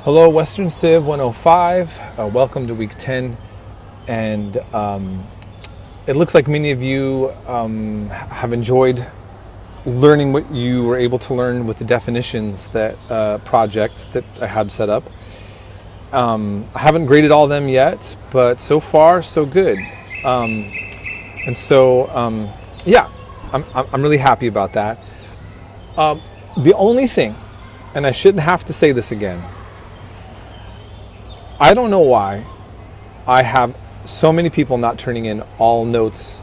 Hello, Western Civ 105. Welcome to week 10. And it looks like many of you have enjoyed learning what you were able to learn with the definitions that project that I had set up. I haven't graded all of them yet, but so far so good. I'm really happy about that. The only thing, and I shouldn't have to say this again, I don't know why I have so many people not turning in all notes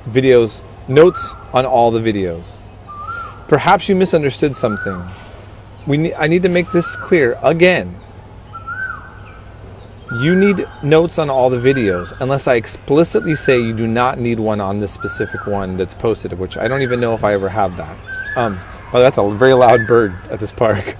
on all the videos. Perhaps you misunderstood something. I need to make this clear again. You need notes on all the videos, unless I explicitly say you do not need one on this specific one that's posted, which I don't even know if I ever have that. But that's a very loud bird at this park.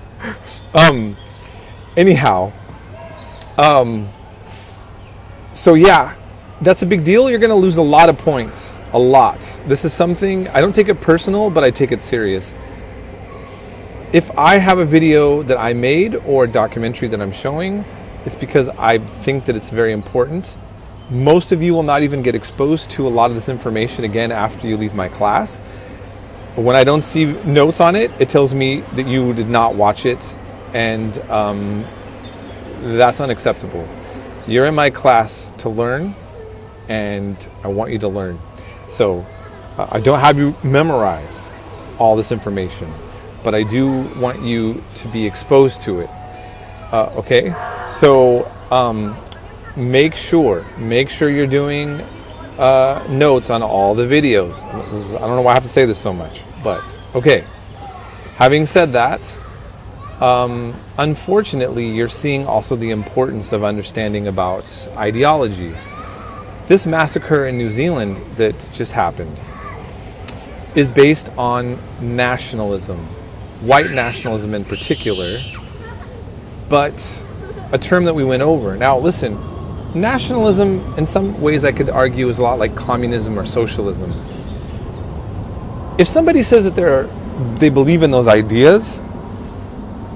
So yeah, that's a big deal. You're going to lose a lot of points. A lot. This is something, I don't take it personal, but I take it serious. If I have a video that I made or a documentary that I'm showing, it's because I think that it's very important. Most of you will not even get exposed to a lot of this information again after you leave my class. When I don't see notes on it, it tells me that you did not watch it, and that's unacceptable. You're in my class to learn, and I want you to learn. So I don't have you memorize all this information, but I do want you to be exposed to it. Okay? So make sure you're doing notes on all the videos. I don't know why I have to say this so much, but okay. Having said that, unfortunately, you're seeing also the importance of understanding about ideologies. This massacre in New Zealand that just happened is based on nationalism, white nationalism in particular, but a term that we went over. Now, listen, nationalism, in some ways I could argue, is a lot like communism or socialism. If somebody says that they believe in those ideas,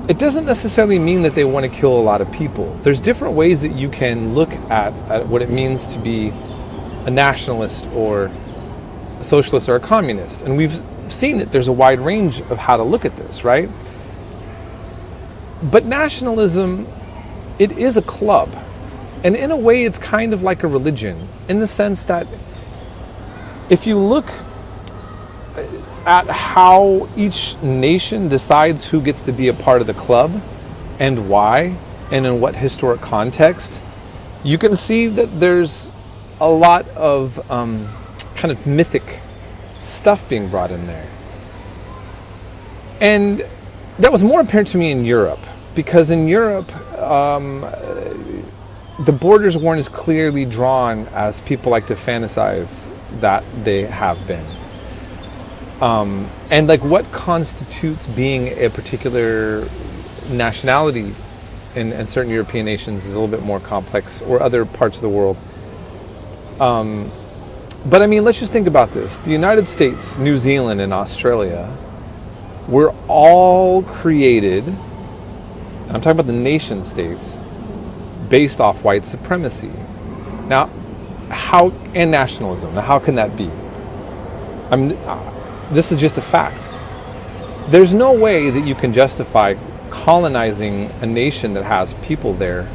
it doesn't necessarily mean that they want to kill a lot of people. There's different ways that you can look at what it means to be a nationalist or a socialist or a communist. And we've seen that there's a wide range of how to look at this, right? But nationalism, it is a club. And in a way, it's kind of like a religion, in the sense that if you look at how each nation decides who gets to be a part of the club and why and in what historic context, you can see that there's a lot of kind of mythic stuff being brought in there. And that was more apparent to me in Europe, because in Europe, the borders weren't as clearly drawn as people like to fantasize that they have been. And like what constitutes being a particular nationality in certain European nations is a little bit more complex, or other parts of the world. But I mean, let's just think about this. The United States, New Zealand, and Australia were all created, and I'm talking about the nation states, based off white supremacy. Now, and nationalism. Now, how can that be? This is just a fact. There's no way that you can justify colonizing a nation that has people there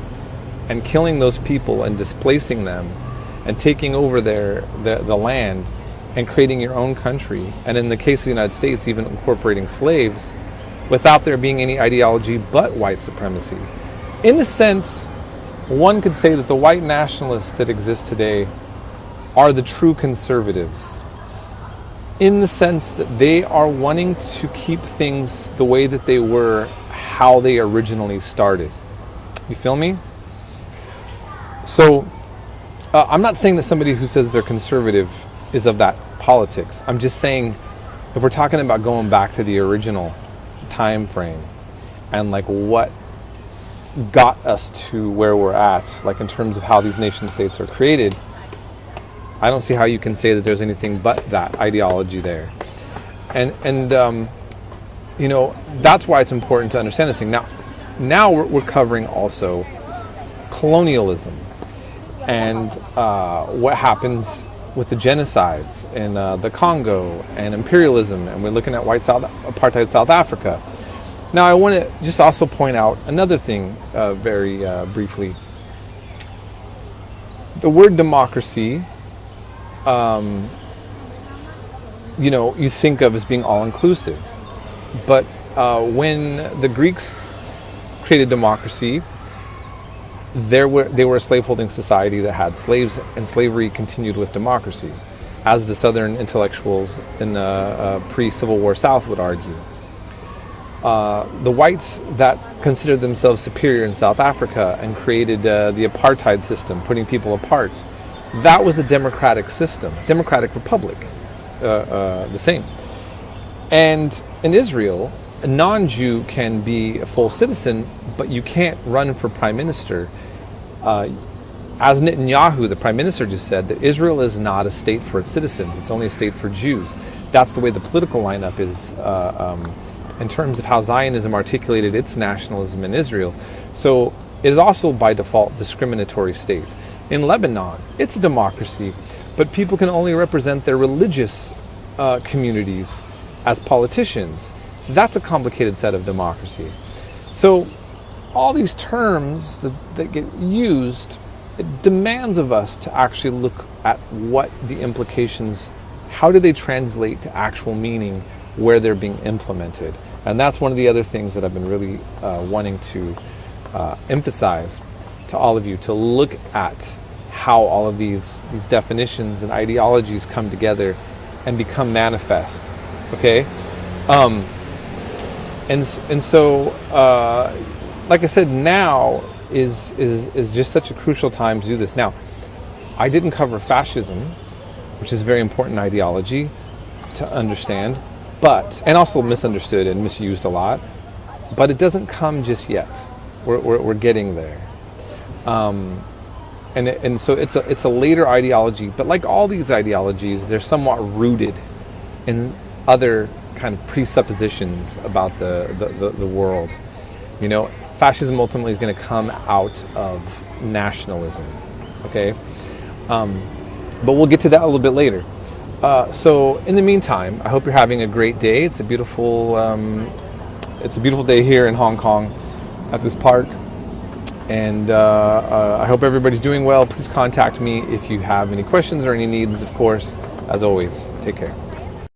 and killing those people and displacing them and taking over the land and creating your own country, and in the case of the United States, even incorporating slaves, without there being any ideology but white supremacy. In a sense, one could say that the white nationalists that exist today are the true conservatives, in the sense that they are wanting to keep things the way that they were, how they originally started. You feel me? So, I'm not saying that somebody who says they're conservative is of that politics. I'm just saying, if we're talking about going back to the original time frame and like what got us to where we're at, like in terms of how these nation states are created, I don't see how you can say that there's anything but that ideology there. And that's why it's important to understand this thing. Now, now we're covering also colonialism and what happens with the genocides in the Congo and imperialism, and we're looking at apartheid South Africa. Now I want to just also point out another thing very briefly. The word democracy, you think of as being all-inclusive. But when the Greeks created democracy, they were a slaveholding society that had slaves, and slavery continued with democracy, as the Southern intellectuals in the pre-Civil War South would argue. The whites that considered themselves superior in South Africa and created the apartheid system, putting people apart, that was a democratic system, democratic republic, the same. And in Israel, a non-Jew can be a full citizen, but you can't run for prime minister. As Netanyahu, the prime minister, just said, that Israel is not a state for its citizens, it's only a state for Jews. That's the way the political lineup is in terms of how Zionism articulated its nationalism in Israel. So it is also by default discriminatory state. In Lebanon, it's a democracy, but people can only represent their religious communities as politicians. That's a complicated set of democracy. So all these terms that get used, it demands of us to actually look at what the implications, how do they translate to actual meaning where they're being implemented. And that's one of the other things that I've been really wanting to emphasize to all of you, to look at how all of these definitions and ideologies come together and become manifest. Okay? And so, like I said, now is just such a crucial time to do this. Now, I didn't cover fascism, which is a very important ideology to understand, and also misunderstood and misused a lot, but it doesn't come just yet. We're getting there. And so it's a later ideology, but like all these ideologies, they're somewhat rooted in other kind of presuppositions about the world. Fascism ultimately is going to come out of nationalism. Okay, but we'll get to that a little bit later. So in the meantime, I hope you're having a great day. It's a beautiful day here in Hong Kong at this park. And I hope everybody's doing well. Please contact me if you have any questions or any needs, of course. As always, take care.